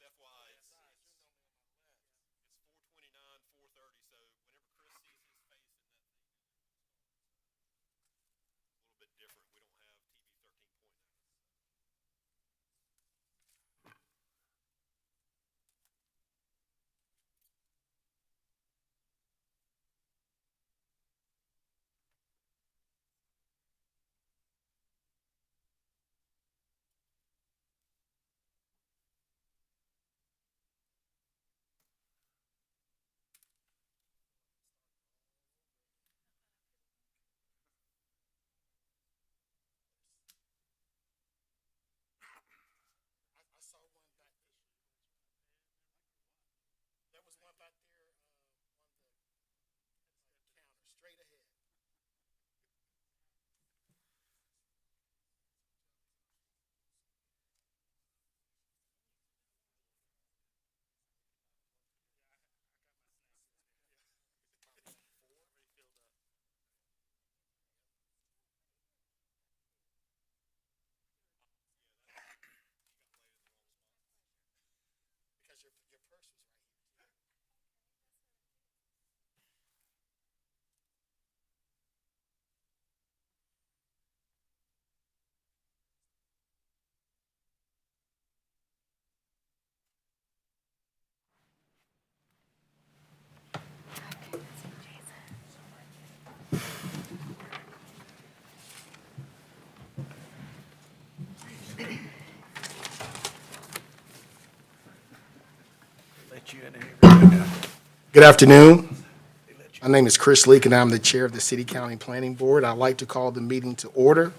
FYI, it's 4:29, 4:30. So whenever Chris sees his face in that thing, a little bit different. We don't have TV 13.0. I saw one back there. There was one back there on the counter, straight ahead. Because your purse was right here. Good afternoon. My name is Chris Leak, and I'm the chair of the City County Planning Board. I'd like to call the meeting to order.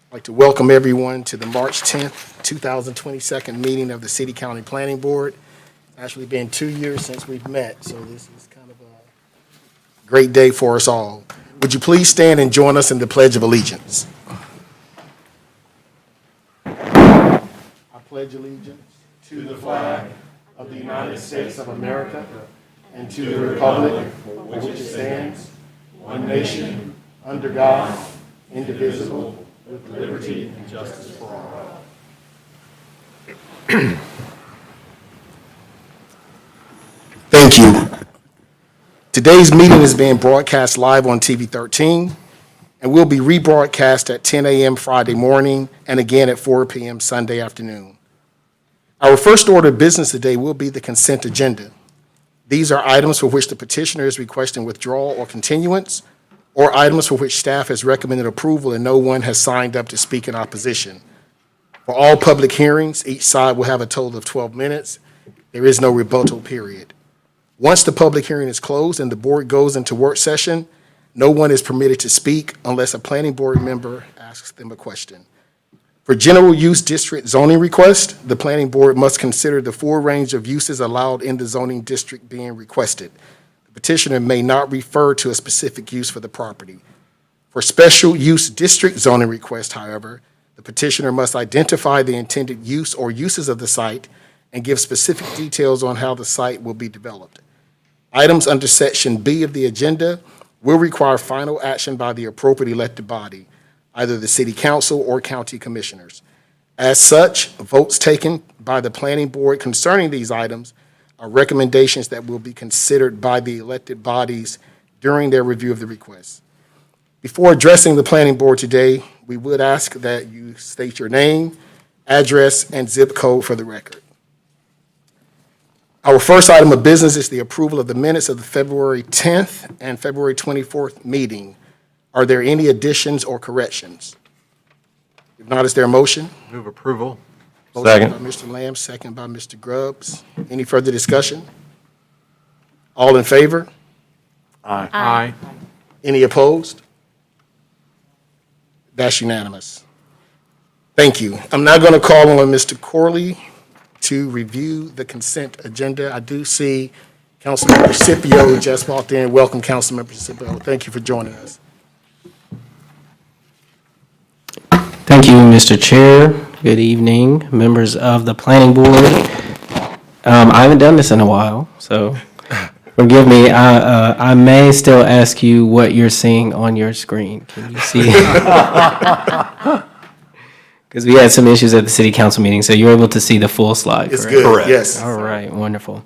I'd like to welcome everyone to the March 10th, 2022 meeting of the City County Planning Board. It's actually been 2 years since we've met, so this is kind of a great day for us all. Would you please stand and join us in the Pledge of Allegiance? I pledge allegiance to the flag of the United States of America and to the republic for which it stands, one nation, under God, indivisible, with liberty and justice for all. Thank you. Today's meeting is being broadcast live on TV 13 and will be rebroadcast at 10 a.m. Friday morning and again at 4 p.m. Sunday afternoon. Our first order of business today will be the consent agenda. These are items for which the petitioner is requesting withdrawal or continuance, or items for which staff has recommended approval and no one has signed up to speak in opposition. For all public hearings, each side will have a total of 12 minutes. There is no rebuttal period. Once the public hearing is closed and the board goes into work session, no one is permitted to speak unless a planning board member asks them a question. For general use district zoning request, the planning board must consider the full range of uses allowed in the zoning district being requested. The petitioner may not refer to a specific use for the property. For special use district zoning request, however, the petitioner must identify the intended use or uses of the site and give specific details on how the site will be developed. Items under Section B of the agenda will require final action by the appropriate elected body, either the city council or county commissioners. As such, votes taken by the planning board concerning these items are recommendations that will be considered by the elected bodies during their review of the request. Before addressing the planning board today, we would ask that you state your name, address, and zip code for the record. Our first item of business is the approval of the minutes of the February 10th and February 24th meeting. Are there any additions or corrections? If not, is there a motion? Move approval. Motion by Mr. Lamb, second by Mr. Grubbs. Any further discussion? All in favor? Aye. Aye. Any opposed? That's unanimous. Thank you. I'm now going to call on Mr. Corley to review the consent agenda. I do see Councilmember Scipio just walked in. Welcome, Councilmember Scipio. Thank you for joining us. Thank you, Mr. Chair. Good evening, members of the Planning Board. I haven't done this in a while, so forgive me. I may still ask you what you're seeing on your screen. Can you see? Because Because we had some issues at the city council meeting, so you're able to see the full slide, It's correct? good, Correct. yes. All right, wonderful.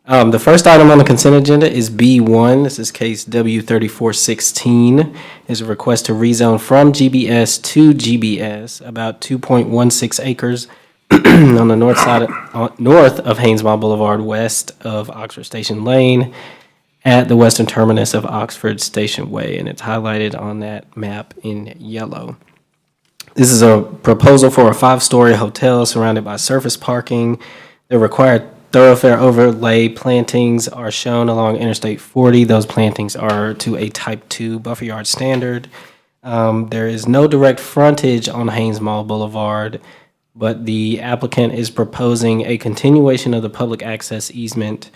The first item on the consent agenda is B1. This is case W3416. Is a request to rezone from GBS to GBS, about 2.16 acres on the north side, north of Haynesmont Boulevard, west of Oxford Station Lane, at the western terminus of Oxford Station Way, and it's highlighted on that map in yellow. This is a proposal for a 5-story hotel surrounded by surface parking. The required thoroughfare overlay plantings are shown along Interstate 40. Those plantings are to a Type 2 buffer yard standard. There is no direct frontage on Haynesmont Boulevard, but the applicant is proposing a continuation of the public access easement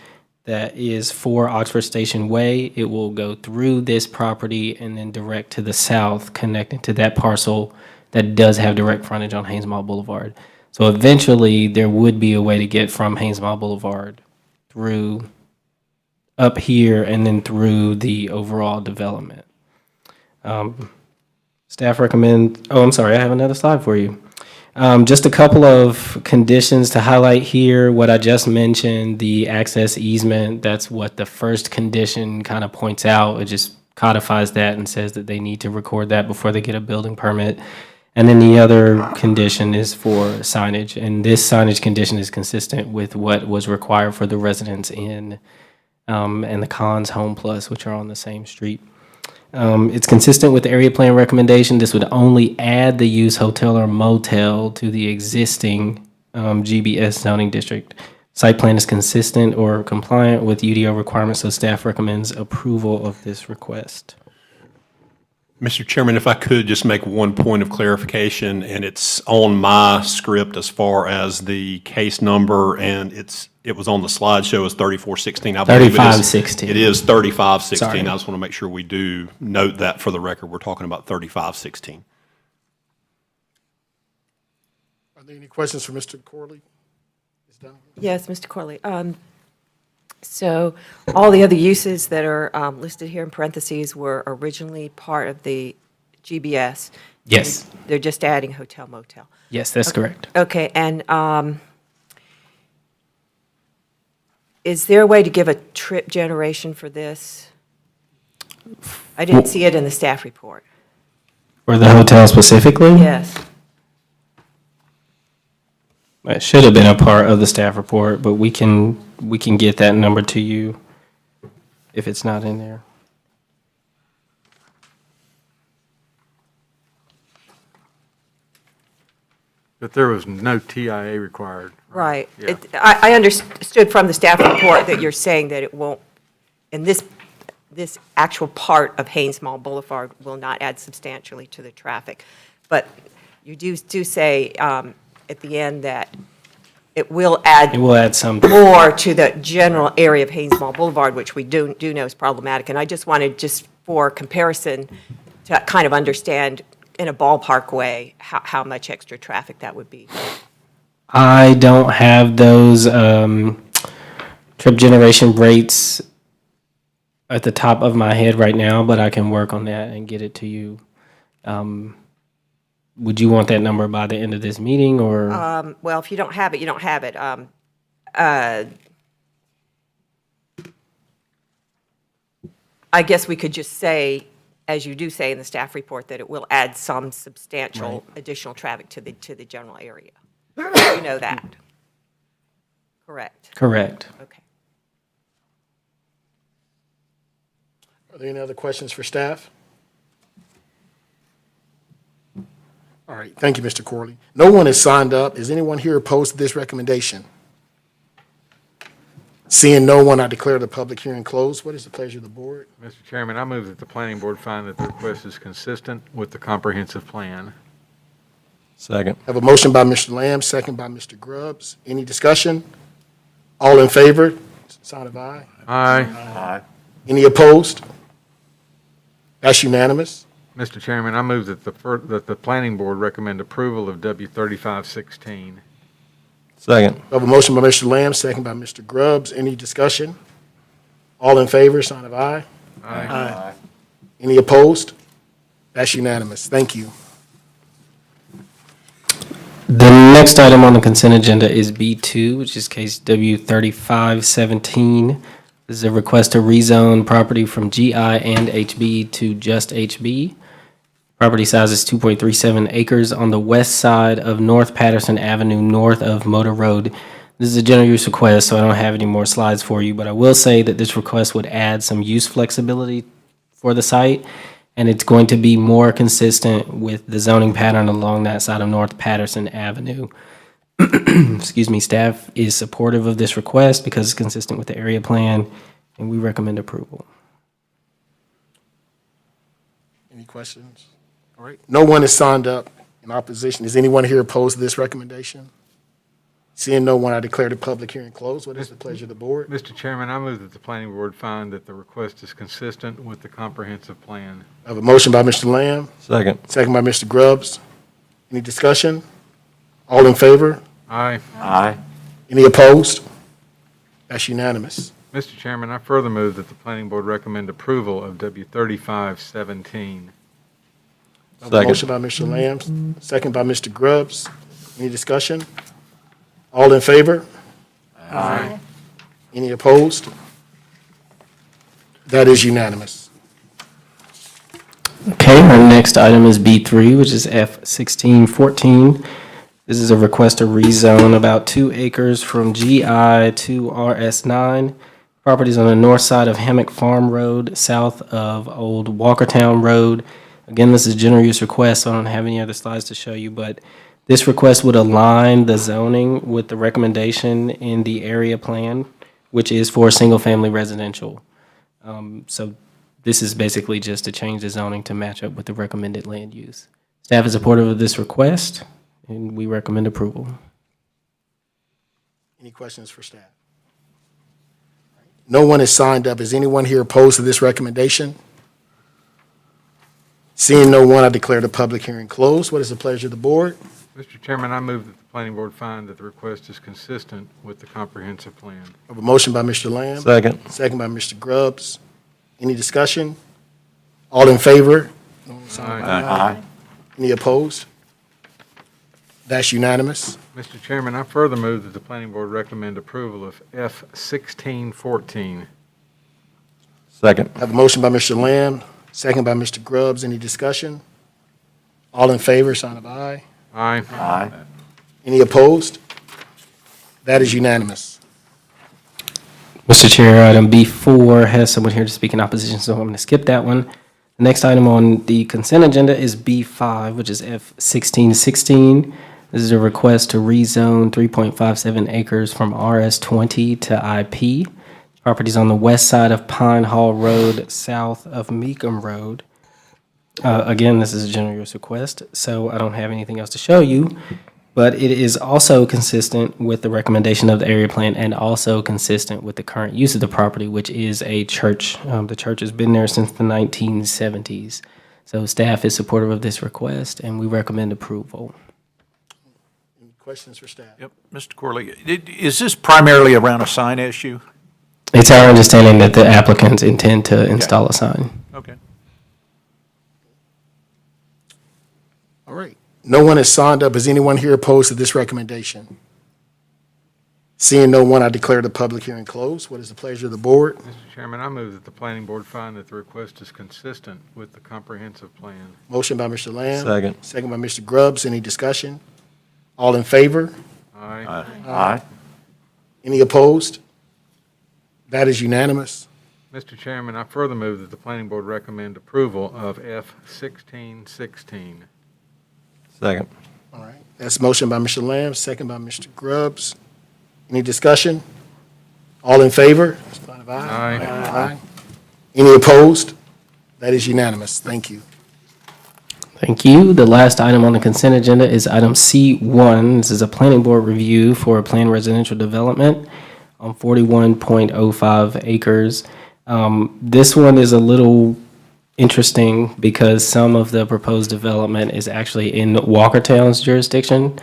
that is for Oxford Station Way. It will go through this property and then direct to the south, connecting to that parcel that does have direct frontage on Haynesmont Boulevard. So eventually, there would be a way to get from Haynesmont Boulevard through up here and then through the overall development. Staff recommend, oh, I'm sorry, I have another slide for you. Just a couple of conditions to highlight here. What I just mentioned, the access easement, that's what the first condition kind of points out. It just codifies that and says that they need to record that before they get a building permit. And then the other condition is for signage, and this signage condition is consistent with what was required for the residents in and the Cons Home Plus, which are on the same street. It's consistent with the area plan recommendation. This would only add the use hotel or motel to the existing GBS zoning district. Site plan is consistent or compliant with UDO requirements, so staff recommends approval of this request. Mr. Chairman, if I could just make one point of clarification, and it's on my script as far as the case number, and it was on the slideshow as 3416. I believe it is. 3516. It is 3516. Sorry. I just want to make sure we do note that for the record. We're talking about 3516. Are there any questions for Mr. Corley? Ms. Donovan? Yes, Mr. Corley. So all the other uses that are listed here in parentheses were originally part of the GBS. Yes. They're just adding hotel motel. Yes, that's correct. Okay, and is there a way to give a trip generation for this? I didn't see it in the staff report. For the hotel specifically? Yes. It should have been a part of the staff report, but we can get that number to you if it's not in there. That there was no TIA required. Right. Yeah. I understood from the staff report that you're saying that it won't, in this actual part of Haynesmont Boulevard will not add substantially to the traffic. But you do say at the end that it will add It will add some. more to the general area of Haynesmont Boulevard, which we do know is problematic. And I just wanted, just for comparison, to kind of understand in a ballpark way how much extra traffic that would be. I don't have those trip generation rates at the top of my head right now, but I can work on that and get it to you. Would you want that number by the end of this meeting, or? Well, if you don't have it, you don't have it. I guess we could just say, as you do say in the staff report, that it will add some substantial additional traffic to the general area. You know that. Correct. Correct. Okay. Are there any other questions for staff? All right, thank you, Mr. Corley. No one has signed up. Is anyone here opposed to this recommendation? Seeing no one, I declare the public hearing closed. What is the pleasure of the board? Mr. Chairman, I move that the planning board find that the request is consistent with the comprehensive plan. Second. I have a motion by Mr. Lamb, second by Mr. Grubbs. Any discussion? All in favor? Sign of aye. Aye. Any opposed? That's unanimous. Mr. Chairman, I move that the planning board recommend approval of W 3516. Second. I have a motion by Mr. Lamb, second by Mr. Grubbs. Any discussion? All in favor? Sign of aye. Aye. Any opposed? That's unanimous. Thank you. The next item on the consent agenda is B2, which is case W3517. This is a request to rezone property from GI and HB to just HB. Property size is 2.37 acres on the west side of North Patterson Avenue, north of Motor Road. This is a general use request, so I don't have any more slides for you, but I will say that this request would add some use flexibility for the site, and it's going to be more consistent with the zoning pattern along that side of North Patterson Avenue. Excuse me, staff is supportive of this request because it's consistent with the area plan, and we recommend approval. Any questions? All right. No one is signed up in opposition. Is anyone here opposed to this recommendation? Seeing no one, I declare the public hearing closed. What is the pleasure of the board? Mr. Chairman, I move that the planning board find that the request is consistent with the comprehensive plan. I have a motion by Mr. Lamb, Second. second by Mr. Grubbs. Any discussion? All in favor? Aye. Aye. Any opposed? That's unanimous. Mr. Chairman, I further move that the planning board recommend approval of W3517. I have a motion by Mr. Lamb, second by Mr. Grubbs. Any discussion? All in favor? Aye. Any opposed? That is unanimous. Okay, our next item is B3, which is F1614. This is a request to rezone about 2 acres from GI to RS9. Properties on the north side of Hammock Farm Road, south of Old Walkertown Road. Again, this is general use request, so I don't have any other slides to show you, but this request would align the zoning with the recommendation in the area plan, which is for single-family residential. So this is basically just to change the zoning to match up with the recommended land use. Staff is supportive of this request, and we recommend approval. Any questions for staff? No one is signed up. Is anyone here opposed to this recommendation? Seeing no one, I declare the public hearing closed. What is the pleasure of the board? Mr. Chairman, I move that the planning board find that the request is consistent with the comprehensive plan. I have a motion by Mr. Lamb. Second. Second by Mr. Grubbs. Any discussion? All in favor? Aye. Any opposed? That's unanimous. Mr. Chairman, I further move that the planning board recommend approval of F1614. Second. I have a motion by Mr. Lamb, second by Mr. Grubbs. Any discussion? All in favor, sign of aye. Aye. Aye. Any opposed? That is unanimous. Mr. Chair, item B4 has someone here to speak in opposition, so I'm going to skip that one. The next item on the consent agenda is B5, which is F1616. This is a request to rezone 3.57 acres from RS20 to IP. Properties on the west side of Pine Hall Road, south of Meekum Road. Again, this is a general use request, so I don't have anything else to show you, but it is also consistent with the recommendation of the area plan and also consistent with the current use of the property, which is a church. The church has been there since the 1970s. So staff is supportive of this request, and we recommend approval. Any questions for staff? Yep, Mr. Corley, is this primarily around a sign issue? It's our understanding that the applicants intend to install a sign. Okay. All right. No one has signed up. Is anyone here opposed to this recommendation? Seeing no one, I declare the public hearing closed. What is the pleasure of the board? Mr. Chairman, I move that the planning board find that the request is consistent with the comprehensive plan. Motion by Mr. Lamb. Second. Second by Mr. Grubbs. Any discussion? All in favor? Aye. Aye. Any opposed? That is unanimous. Mr. Chairman, I further move that the planning board recommend approval of F1616. Second. All right. That's motion by Mr. Lamb, second by Mr. Grubbs. Any discussion? All in favor? Sign of aye. Aye. Aye. Any opposed? That is unanimous. Thank you. Thank you. The last item on the consent agenda is item C1. This is a planning board review for a planned residential development on 41.05 acres. This one is a little interesting because some of the proposed development is actually in Walkertown's jurisdiction.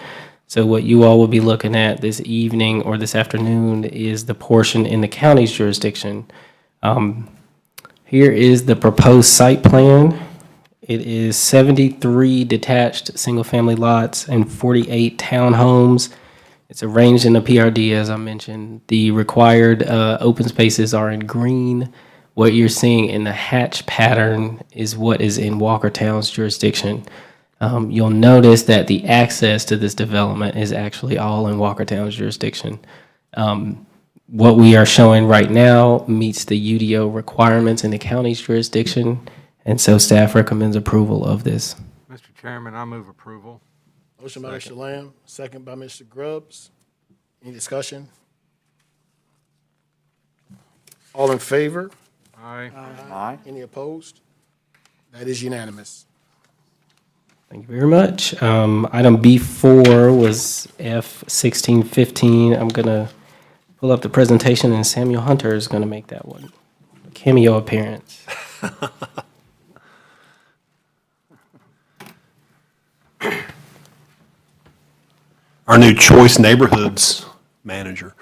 So what you all will be looking at this evening or this afternoon is the portion in the county's jurisdiction. Here is the proposed site plan. It is 73 detached single-family lots and 48 townhomes. It's arranged in the PRD, as I mentioned. The required open spaces are in green. What you're seeing in the hatch pattern is what is in Walkertown's jurisdiction. You'll notice that the access to this development is actually all in Walkertown's jurisdiction. What we are showing right now meets the UDO requirements in the county's jurisdiction, and so staff recommends approval of this. Mr. Chairman, I move approval. Motion by Mr. Lamb, second by Mr. Grubbs. Any discussion? All in favor? Aye. Aye. Any opposed? That is unanimous. Thank you very much. Item B4 was F1615. I'm going to pull up the presentation, and Samuel Hunter is going to make that one. A cameo appearance. Our new Choice Neighborhoods manager.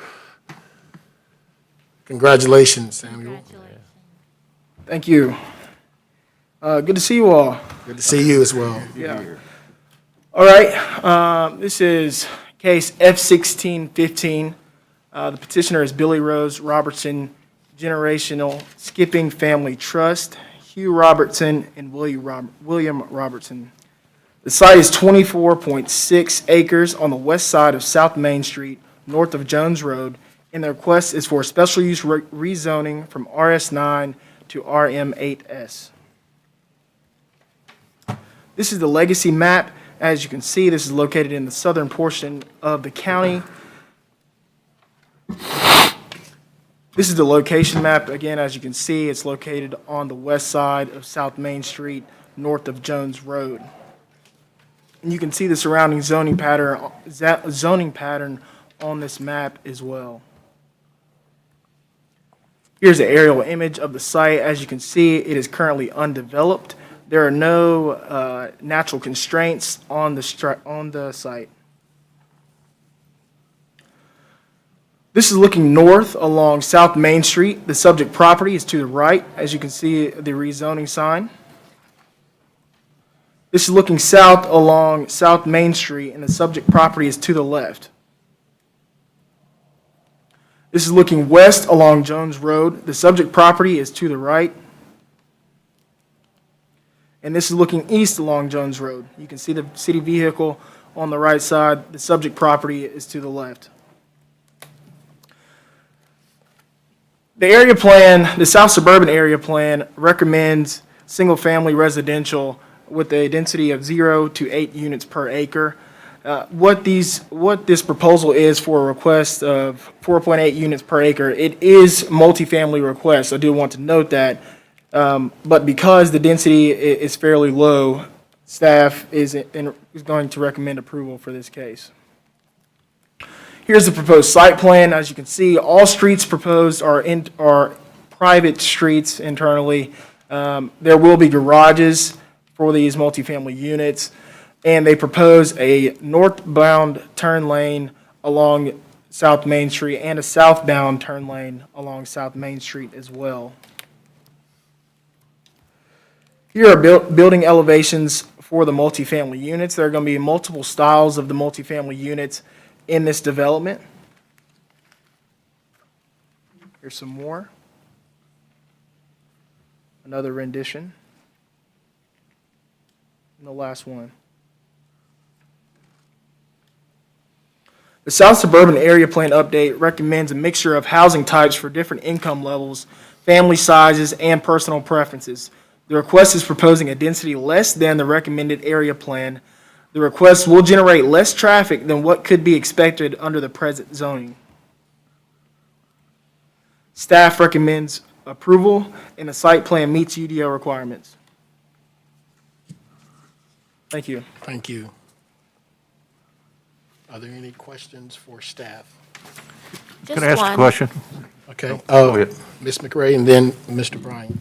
Congratulations, Samuel. Thank you. Good to see you all. Good to see you as well. Yeah. All right. This is case F1615. The petitioner is Billy Rose Robertson, Generational Skipping Family Trust, Hugh Robertson, and William Robertson. The site is 24.6 acres on the west side of South Main Street, north of Jones Road, and the request is for special use rezoning from RS9 to RM8S. This is the legacy map. As you can see, this is located in the southern portion of the county. This is the location map. Again, as you can see, it's located on the west side of South Main Street, north of Jones Road. And you can see the surrounding zoning pattern on this map as well. Here's an aerial image of the site. As you can see, it is currently undeveloped. There are no natural constraints on the site. This is looking north along South Main Street. The subject property is to the right, as you can see the rezoning sign. This is looking south along South Main Street, and the subject property is to the left. This is looking west along Jones Road. The subject property is to the right. And this is looking east along Jones Road. You can see the city vehicle on the right side. The subject property is to the left. The area plan, the South Suburban area plan, recommends single-family residential with a density of 0 to 8 units per acre. What this proposal is for a request of 4.8 units per acre, it is multifamily request. I do want to note that. But because the density is fairly low, staff is going to recommend approval for this case. Here's the proposed site plan. As you can see, all streets proposed are private streets internally. There will be garages for these multifamily units, and they propose a northbound turn lane along South Main Street and a southbound turn lane along South Main Street as well. Here are building elevations for the multifamily units. There are going to be multiple styles of the multifamily units in this development. Here's some more. Another rendition. And the last one. The South Suburban Area Plan Update recommends a mixture of housing types for different income levels, family sizes, and personal preferences. The request is proposing a density less than the recommended area plan. The request will generate less traffic than what could be expected under the present zoning. Staff recommends approval, and the site plan meets UDO requirements. Thank you. Thank you. Are there any questions for staff? Can I ask a question? Okay. Go ahead. Ms. McRae and then Mr. Bryan.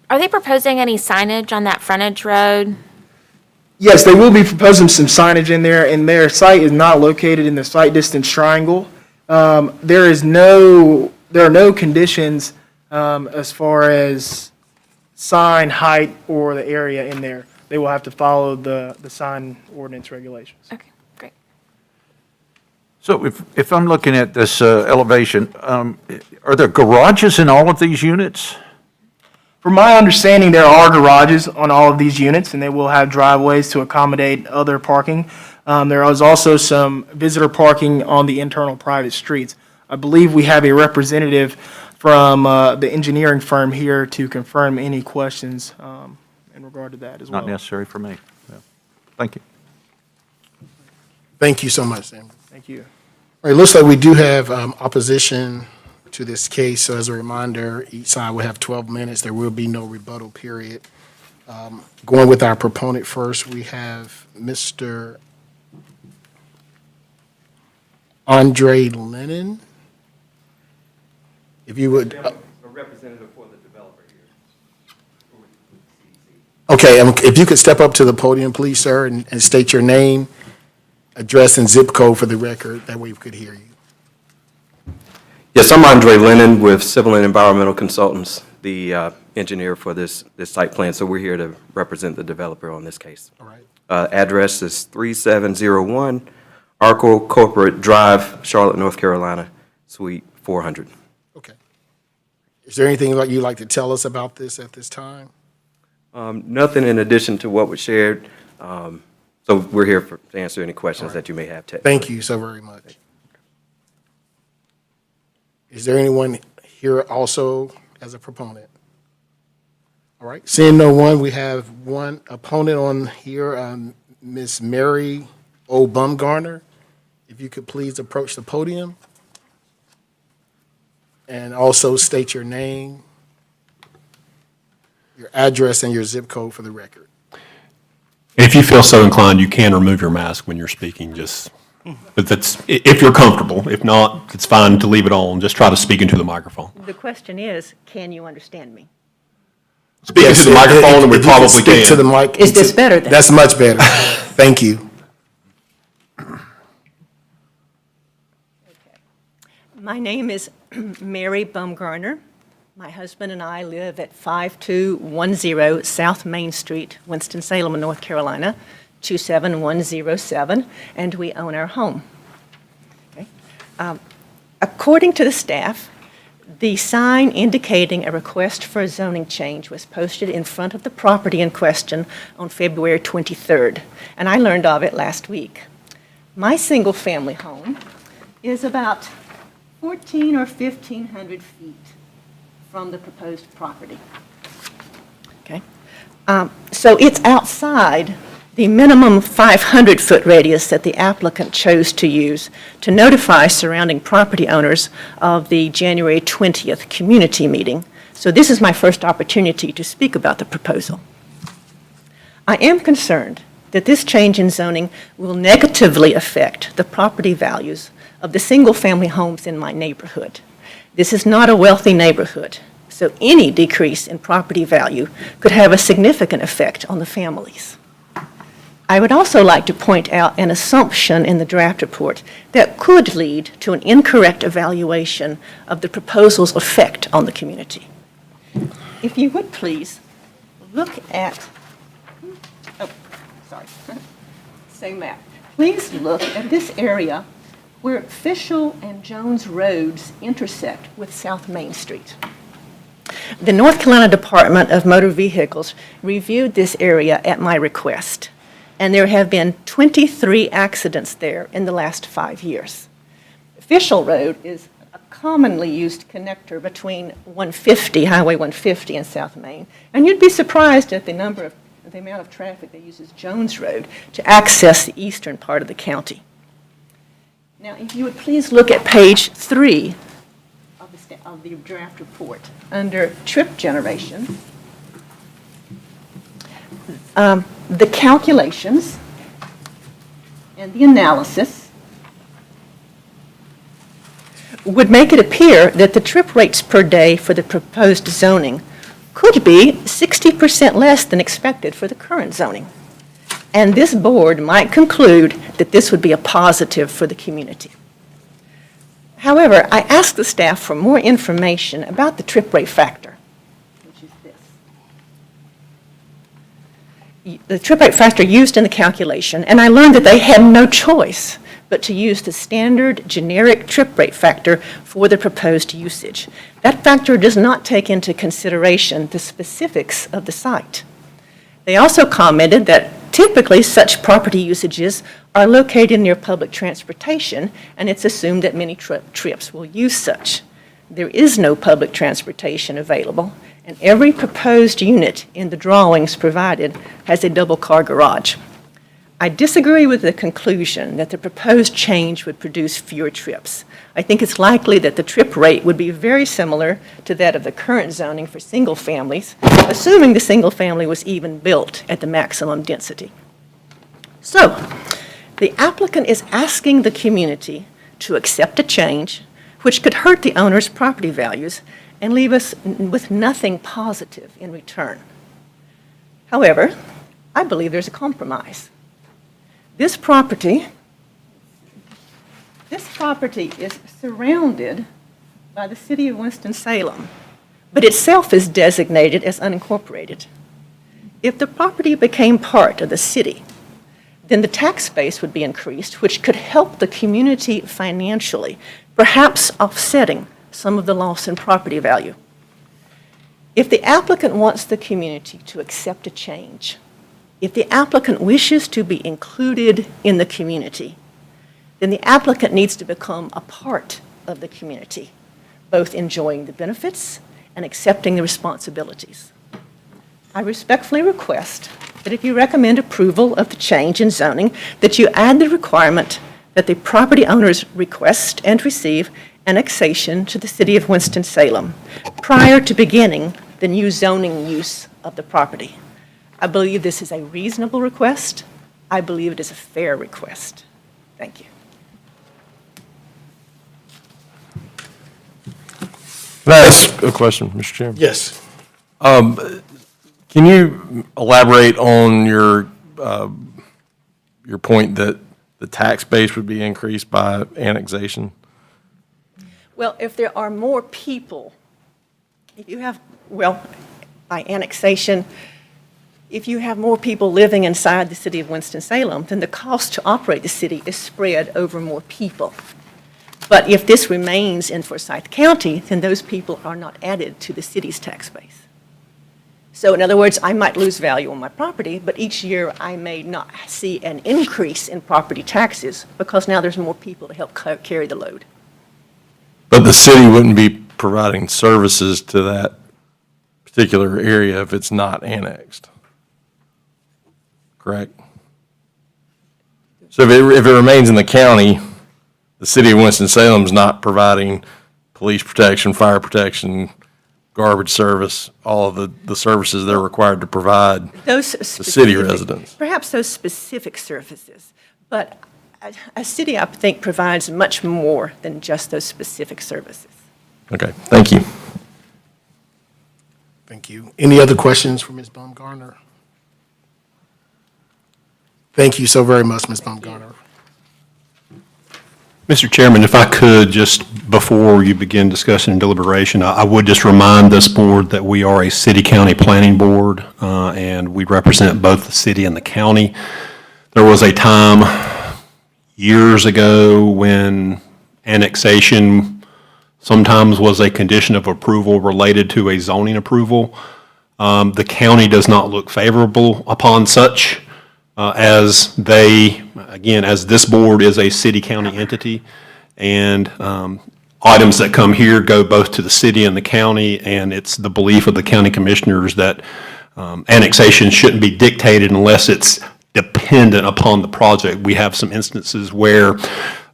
Are they proposing any signage on that frontage road? Yes, they will be proposing some signage in there, and their site is not located in the site distance triangle. There are no conditions as far as sign height or the area in there. They will have to follow the sign ordinance regulations. Okay, great. So if I'm looking at this elevation, are there garages in all of these units? From my understanding, there are garages on all of these units, and they will have driveways to accommodate other parking. There is also some visitor parking on the internal private streets. I believe we have a representative from the engineering firm here to confirm any questions in regard to that as well. Not necessary for me. Yeah. Thank you. Thank you so much, Sam. Thank you. All right, looks like we do have opposition to this case, so as a reminder, each side will have 12 minutes. There will be no rebuttal period. Going with our proponent first, we have Mr. Andre Lennon. If you would. A representative for the developer here. Okay, if you could step up to the podium, please, sir, and state your name, address, and zip code for the record. That way we could hear you. Yes, I'm Andre Lennon with Civil and Environmental Consultants, the engineer for this site plan. So we're here to represent the developer on this case. All right. Address is 3701 Arco Corporate Drive, Charlotte, North Carolina, Suite 400. Okay. Is there anything you'd like to tell us about this at this time? Nothing in addition to what was shared. So we're here to answer any questions that you may have. Thank you so very much. Is there anyone here also as a proponent? All right, seeing no one, we have one opponent on here, Ms. Mary O. Bumgarner. If you could please approach the podium and also state your name, your address, and your zip code for the record. If you feel so inclined, you can remove your mask when you're speaking, but if you're comfortable. If not, it's fine to leave it on. Just try to speak into the microphone. The question is, can you understand me? Speak into the microphone, and we probably Speak to the can. mic. Is this better then? That's much better. Thank you. My name is Mary Bumgarner. My husband and I live at 5210 South Main Street, Winston-Salem, North Carolina, 27107, and we own our home. Okay. According to the staff, the sign indicating a request for a zoning change was posted in front of the property in question on February 23rd, and I learned of it last week. My single-family home is about 1,400 or 1,500 feet from the proposed property. Okay? So it's outside the minimum 500-foot radius that the applicant chose to use to notify surrounding property owners of the January 20th community meeting. So this is my first opportunity to speak about the proposal. I am concerned that this change in zoning will negatively affect the property values of the single-family homes in my neighborhood. This is not a wealthy neighborhood, so any decrease in property value could have a significant effect on the families. I would also like to point out an assumption in the draft report that could lead to an incorrect evaluation of the proposal's effect on the community. If you would please look at, same map. Please look at this area where Fishel and Jones Roads intersect with South Main Street. The North Carolina Department of Motor Vehicles reviewed this area at my request, and there have been 23 accidents there in the last 5 years. Fishel Road is a commonly used connector between Highway 150 and South Main, and you'd be surprised at the amount of traffic that uses Jones Road to access the eastern part of the county. Now, if you would please look at page 3 of the draft report under trip generation. The calculations and the analysis would make it appear that the trip rates per day for the proposed zoning could be 60% less than expected for the current zoning. And this board might conclude that this would be a positive for the community. However, I asked the staff for more information about the trip rate factor, which is this. the trip rate factor used in the calculation, and I learned that they had no choice but to use the standard generic trip rate factor for the proposed usage. That factor does not take into consideration the specifics of the site. They also commented that typically such property usages are located near public transportation, and it's assumed that many trips will use such. There is no public transportation available, and every proposed unit in the drawings provided has a double-car garage. I disagree with the conclusion that the proposed change would produce fewer trips. I think it's likely that the trip rate would be very similar to that of the current zoning for single families, assuming the single family was even built at the maximum density. So, the applicant is asking the community to accept a change which could hurt the owner's property values and leave us with nothing positive in return. However, I believe there's a compromise. This property is surrounded by the city of Winston-Salem, but itself is designated as unincorporated. If the property became part of the city, then the tax base would be increased, which could help the community financially, perhaps offsetting some of the loss in property value. If the applicant wants the community to accept a change, if the applicant wishes to be included in the community, then the applicant needs to become a part of the community, both enjoying the benefits and accepting the responsibilities. I respectfully request that if you recommend approval of the change in zoning, that you add the requirement that the property owners request and receive annexation to the city of Winston-Salem prior to beginning the new zoning use of the property. I believe this is a reasonable request. I believe it is a fair request. Thank you. Can I ask a question, Mr. Chairman? Yes. Can you elaborate on your point that the tax base would be increased by annexation? Well, if there are more people, by annexation, if you have more people living inside the city of Winston-Salem, then the cost to operate the city is spread over more people. But if this remains in Forsyth County, then those people are not added to the city's tax base. So in other words, I might lose value on my property, but each year I may not see an increase in property taxes because now there's more people to help carry the load. But the city wouldn't be providing services to that particular area if it's not annexed, correct? So if it remains in the county, the city of Winston-Salem is not providing police protection, fire protection, garbage service, all of the services they're required to provide Those to city residents. Perhaps those specific services, but a city, I think, provides much more than just those specific services. Okay, thank you. Thank you. Any other questions for Ms. Baumgartner? Thank you so very much, Ms. Baumgartner. Mr. Chairman, if I could, just before you begin discussion and deliberation, I would just remind this board that we are a city-county planning board, and we represent both the city and the county. There was a time years ago when annexation sometimes was a condition of approval related to a zoning approval. The county does not look favorable upon such. As this board is a city-county entity, and items that come here go both to the city and the county, and it's the belief of the county commissioners that annexation shouldn't be dictated unless it's dependent upon the project. We have some instances where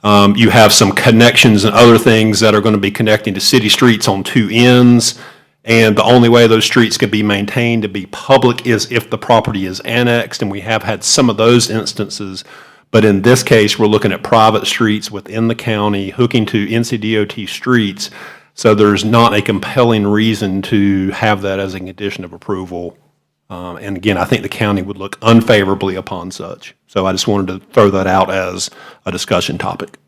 you have some connections and other things that are going to be connecting to city streets on two ends, and the only way those streets can be maintained to be public is if the property is annexed, and we have had some of those instances. But in this case, we're looking at private streets within the county hooking to NCDOT streets, so there's not a compelling reason to have that as a condition of approval. And again, I think the county would look unfavorably upon such. So I just wanted to throw that out as a discussion topic.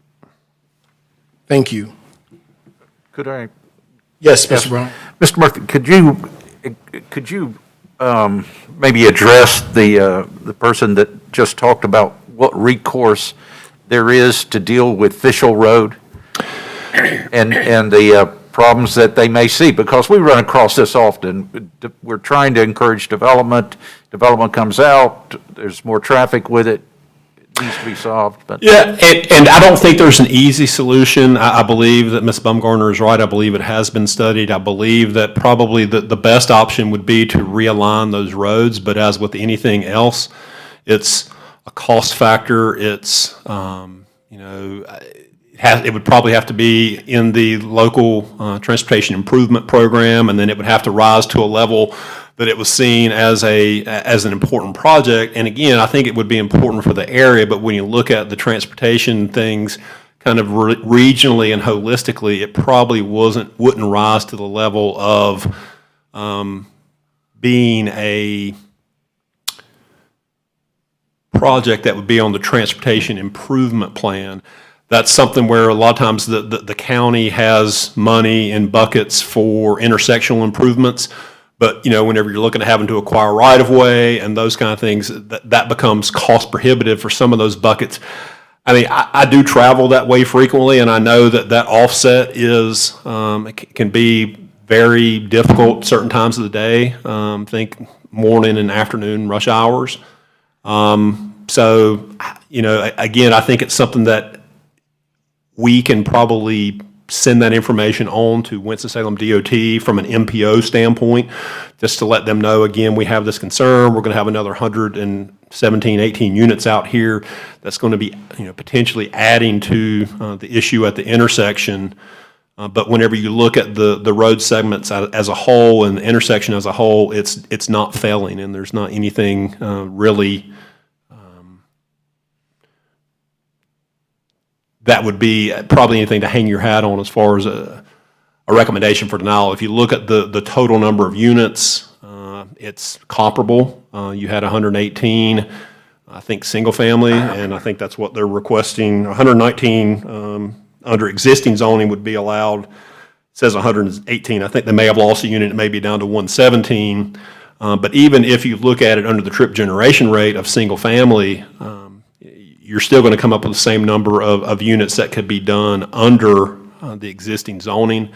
Thank you. Could I? Yes, Mr. Brown. Mr. Murphy, could you maybe address the person that just talked about what recourse there is to deal with Fishel Road and the problems that they may see, because we run across this often. We're trying to encourage development. Development comes out, there's more traffic with it. It needs to be solved, but. Yeah, and I don't think there's an easy solution. I believe that Ms. Bumgarner is right. I believe it has been studied. I believe that probably the best option would be to realign those roads, but as with anything else, it's a cost factor. It's, it would probably have to be in the local transportation improvement program, and then it would have to rise to a level that it was seen as an important project. And again, I think it would be important for the area, but when you look at the transportation things kind of regionally and holistically, it probably wouldn't rise to the level of being a project that would be on the transportation improvement plan. That's something where a lot of times the county has money in buckets for intersectional improvements. But, whenever you're looking at having to acquire right-of-way and those kind of things, that becomes cost prohibitive for some of those buckets. I mean, I do travel that way frequently, and I know that offset can be very difficult certain times of the day. Think morning and afternoon rush hours. So, again, I think it's something that we can probably send that information on to Winston-Salem DOT from an MPO standpoint, just to let them know, again, we have this concern. We're going to have another 117, 18 units out here that's going to be, potentially adding to the issue at the intersection. But whenever you look at the road segments as a whole and the intersection as a whole, it's not failing, and there's not anything really that would be probably anything to hang your hat on as far as a recommendation for denial. If you look at the total number of units, it's comparable. You had 118, I think, single family, and I think that's what they're requesting. 119 under existing zoning would be allowed. It says 118. I think they may have lost a unit. It may be down to 117. But even if you look at it under the trip generation rate of single family, you're still going to come up with the same number of units that could be done under the existing zoning.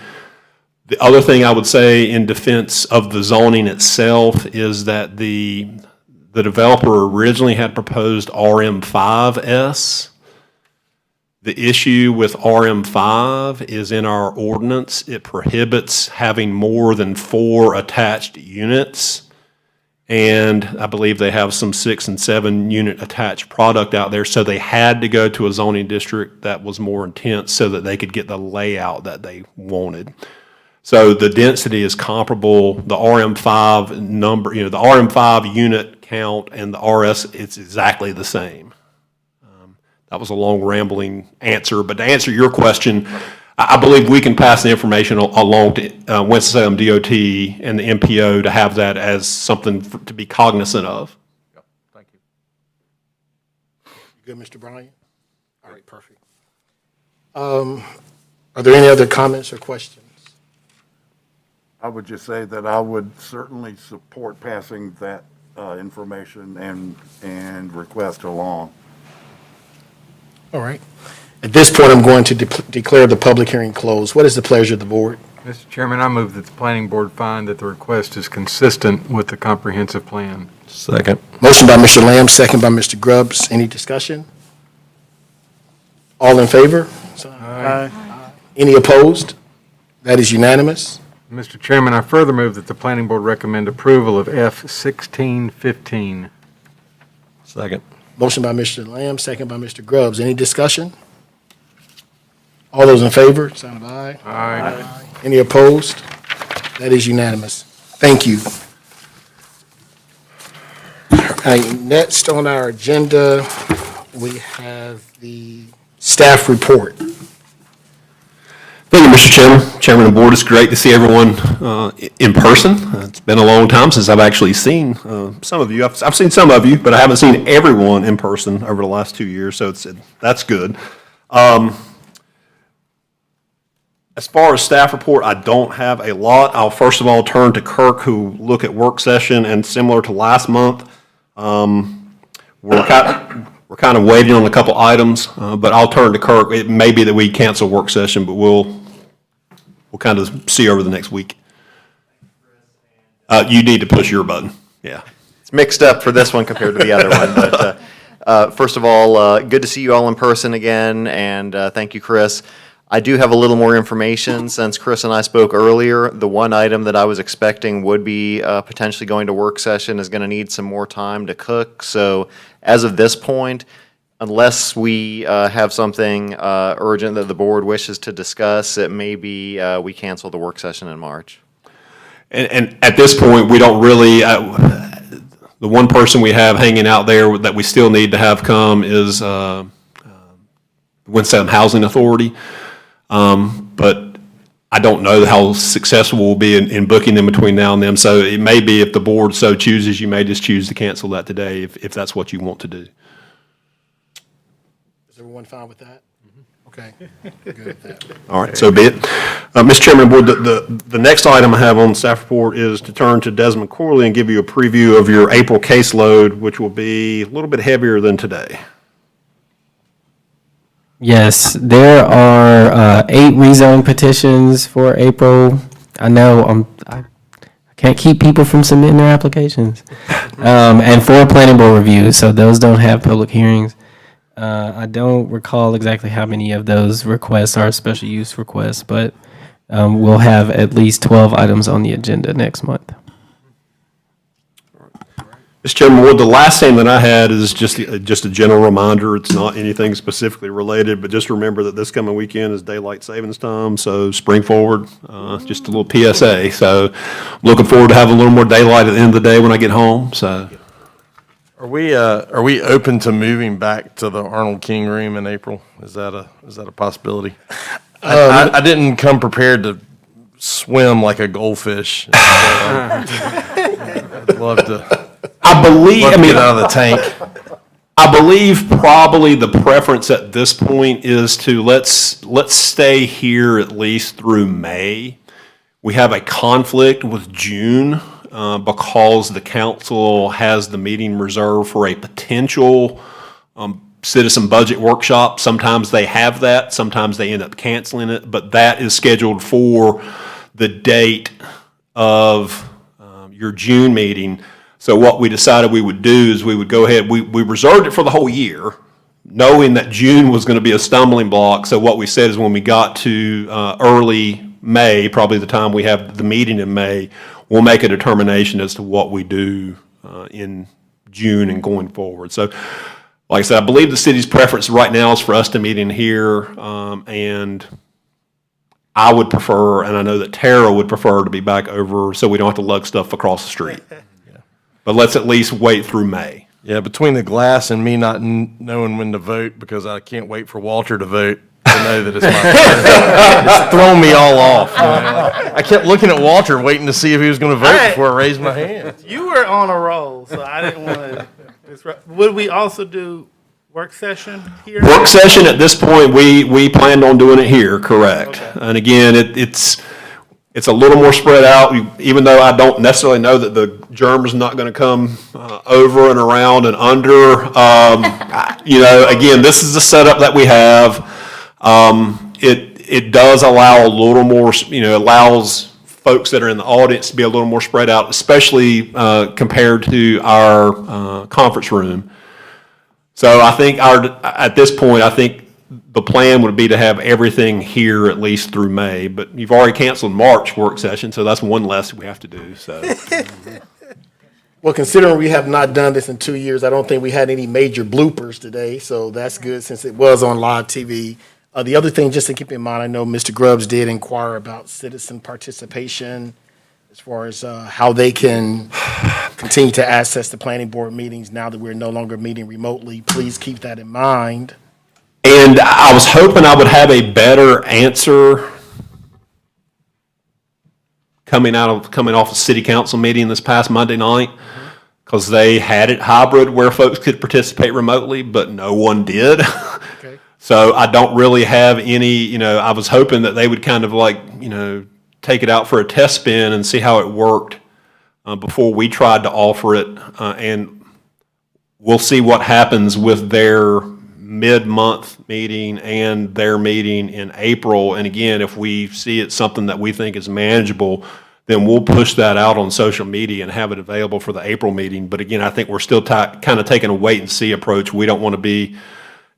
The other thing I would say in defense of the zoning itself is that the developer originally had proposed RM5S. The issue with RM5 is in our ordinance. It prohibits having more than 4 attached units. And I believe they have some 6 and 7 unit attached product out there, so they had to go to a zoning district that was more intense so that they could get the layout that they wanted. So the density is comparable. The RM5 number, the RM5 unit count and the RS, it's exactly the same. That was a long rambling answer, but to answer your question, I believe we can pass the information along to Winston-Salem DOT and the MPO to have that as something to be cognizant of. Thank you. Good, Mr. Bryant? All right, perfect. Are there any other comments or questions? I would just say that I would certainly support passing that information and request along. All right. At this point, I'm going to declare the public hearing closed. What is the pleasure of the board? Mr. Chairman, I move that the planning board find that the request is consistent with the comprehensive plan. Second. Motion by Mr. Lamb, second by Mr. Grubbs. Any discussion? All in favor? Aye. Any opposed? That is unanimous. Mr. Chairman, I further move that the planning board recommend approval of F1615. Second. Motion by Mr. Lamb, second by Mr. Grubbs. Any discussion? All those in favor, sign of aye. Aye. Any opposed? That is unanimous. Thank you. All right, next on our agenda, we have the staff report. Thank you, Mr. Chairman. Chairman of the board, it's great to see everyone in person. It's been a long time since I've actually seen some of you. I've seen some of you, but I haven't seen everyone in person over the last 2 years, so that's good. As far as staff report, I don't have a lot. I'll first of all turn to Kirk, who look at work session, and similar to last month, we're kind of waiting on a couple items, but I'll turn to Kirk. It may be that we cancel work session, but we'll kind of see over the next week. You need to push your button, yeah. It's mixed up for this one compared to the other one, but first of all, good to see you all in person again, and thank you, Chris. I do have a little more information since Chris and I spoke earlier. The one item that I was expecting would be potentially going to work session is going to need some more time to cook. So as of this point, unless we have something urgent that the board wishes to discuss, it may be we cancel the work session in March. And at this point, we don't really, the one person we have hanging out there that we still need to have come is Winston-Salem Housing Authority. But I don't know how successful we'll be in booking them between now and then. So it may be, if the board so chooses, you may just choose to cancel that today if that's what you want to do. Is everyone fine with that? Okay, good with that. All right, so be it. Mr. Chairman, Board, the next item I have on the staff report is to turn to Desmond Corley and give you a preview of your April caseload, which will be a little bit heavier than today. Yes, there are 8 rezone petitions for April. I know I can't keep people from submitting their applications. And 4 planning board reviews, so those don't have public hearings. I don't recall exactly how many of those requests are special use requests, but we'll have at least 12 items on the agenda next month. Mr. Chairman, Wood, the last thing that I had is just a general reminder. It's not anything specifically related, but just remember that this coming weekend is daylight savings time, so spring forward, just a little PSA. So looking forward to having a little more daylight at the end of the day when I get home, so. Are we open to moving back to the Arnold King Room in April? Is that a possibility? I didn't come prepared to swim like a goldfish. I'd love to. I believe, Get out of the tank. I believe probably the preference at this point is to let's stay here at least through May. We have a conflict with June because the council has the meeting reserved for a potential citizen budget workshop. Sometimes they have that, sometimes they end up canceling it, but that is scheduled for the date of your June meeting. So what we decided we would do is we would go ahead, we reserved it for the whole year, knowing that June was going to be a stumbling block. So what we said is when we got to early May, probably the time we have the meeting in May, we'll make a determination as to what we do in June and going forward. So like I said, I believe the city's preference right now is for us to meet in here, and I would prefer, and I know that Tara would prefer, to be back over so we don't have to lug stuff across the street. But let's at least wait through May. Yeah, between the glass and me not knowing when to vote, because I can't wait for Walter to vote to know that it's my turn. It's thrown me all off. You know? I kept looking at Walter, waiting to see if he was going to vote before I raised my hand. You were on a roll, so I didn't want to disrupt. Would we also do work session here? Work session at this point, we planned on doing it here, correct. Okay. And again, it's a little more spread out, even though I don't necessarily know that the germ is not going to come over and around and under. Again, this is the setup that we have. It does allow a little more, allows folks that are in the audience to be a little more spread out, especially compared to our conference room. So I think at this point, I think the plan would be to have everything here at least through May, but you've already canceled March work session, so that's one less we have to do, so. Well, considering we have not done this in 2 years, I don't think we had any major bloopers today, so that's good since it was on live TV. The other thing, just to keep in mind, I know Mr. Grubbs did inquire about citizen participation as far as how they can continue to access the planning board meetings now that we're no longer meeting remotely. Please keep that in mind. And I was hoping I would have a better answer coming off a city council meeting this past Monday night, because they had it hybrid where folks could participate remotely, but no one did. Okay. So I don't really have any, I was hoping that they would kind of like, take it out for a test spin and see how it worked before we tried to offer it. And we'll see what happens with their mid-month meeting and their meeting in April. And again, if we see it's something that we think is manageable, then we'll push that out on social media and have it available for the April meeting. But again, I think we're still kind of taking a wait-and-see approach. We don't want to be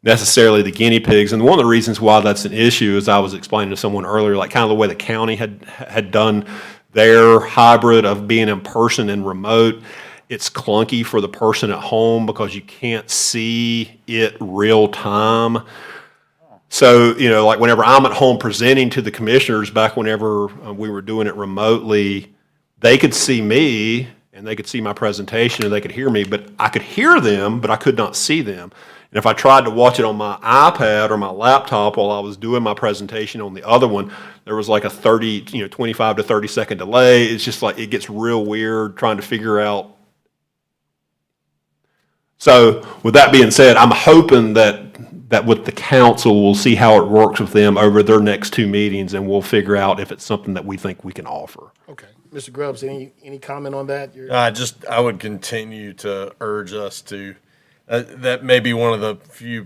necessarily the guinea pigs. And one of the reasons why that's an issue is I was explaining to someone earlier, like kind of the way the county had done their hybrid of being in person and remote. It's clunky for the person at home because you can't see it real time. So, like whenever I'm at home presenting to the commissioners, back whenever we were doing it remotely, they could see me and they could see my presentation and they could hear me, but I could hear them, but I could not see them. And if I tried to watch it on my iPad or my laptop while I was doing my presentation on the other one, there was like a 25 to 30 second delay. It's just like, it gets real weird trying to figure out. So with that being said, I'm hoping that with the council, we'll see how it works with them over their next two meetings, and we'll figure out if it's something that we think we can offer. Okay. Mr. Grubbs, any comment on that? I would continue to urge us to, that may be one of the few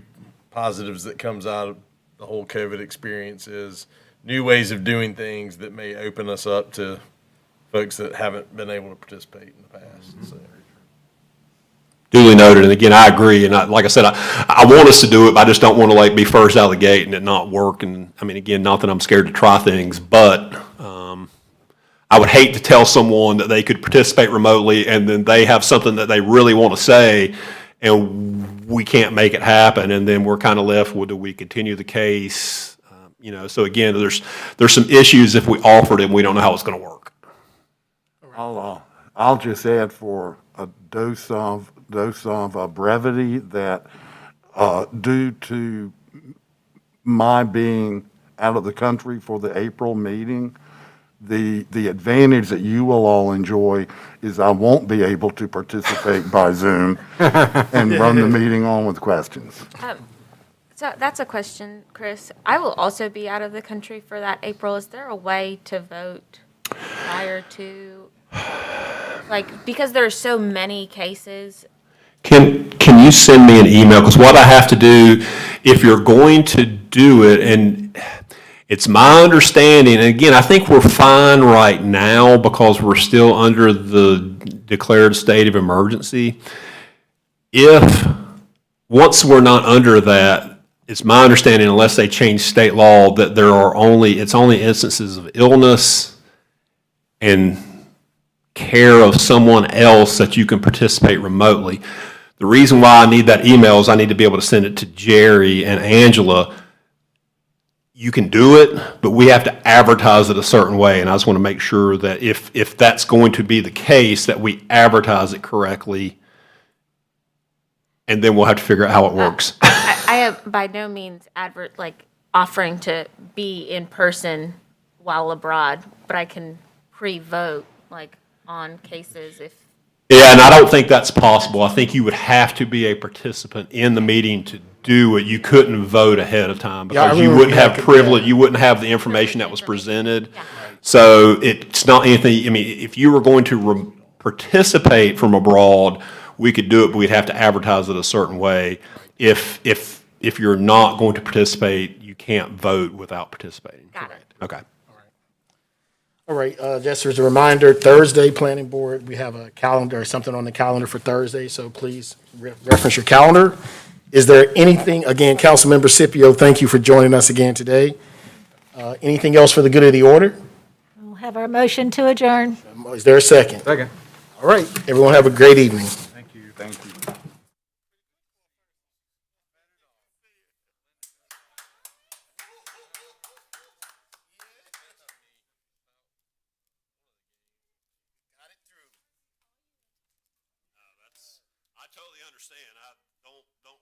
positives that comes out of the whole COVID experience is new ways of doing things that may open us up to folks that haven't been able to participate in the past. So. Duly noted, and again, I agree, and like I said, I want us to do it, but I just don't want to like be first out of the gate and it not work, and I mean, again, not that I'm scared to try things, but I would hate to tell someone that they could participate remotely and then they have something that they really want to say and we can't make it happen, and then we're kind of left with, do we continue the case? So again, there's some issues if we offered it and we don't know how it's going to work. I'll just add for a dose of brevity that due to my being out of the country for the April meeting, the advantage that you will all enjoy is I won't be able to participate by Zoom and run the meeting on with questions. So that's a question, Chris. I will also be out of the country for that April. Is there a way to vote prior to, because there are so many cases? Can you send me an email? Because what I have to do, if you're going to do it, and it's my understanding, and again, I think we're fine right now because we're still under the declared state of emergency. Once we're not under that, it's my understanding, unless they change state law, that it's only instances of illness and care of someone else that you can participate remotely. The reason why I need that email is I need to be able to send it to Jerry and Angela. You can do it, but we have to advertise it a certain way, and I just want to make sure that if that's going to be the case, that we advertise it correctly, and then we'll have to figure out how it works. I have by no means offering to be in person while abroad, but I can pre-vote on cases if. Yeah, and I don't think that's possible. I think you would have to be a participant in the meeting to do it. You couldn't vote ahead of time because you wouldn't have privilege, you wouldn't have the information that was presented. Yeah. So it's not anything, I mean, if you were going to participate from abroad, we could do it, but we'd have to advertise it a certain way. If you're not going to participate, you can't vote without participating. Got it. Okay. All right, just as a reminder, Thursday, Planning Board, we have a calendar or something on the calendar for Thursday, so please reference your calendar. Is there anything, again, Councilmember Scipio, thank you for joining us again today. Anything else for the good of the order? We'll have our motion to adjourn. Is there a second? Second. All right, everyone have a great evening. Thank you. Thank you. I totally understand. I don't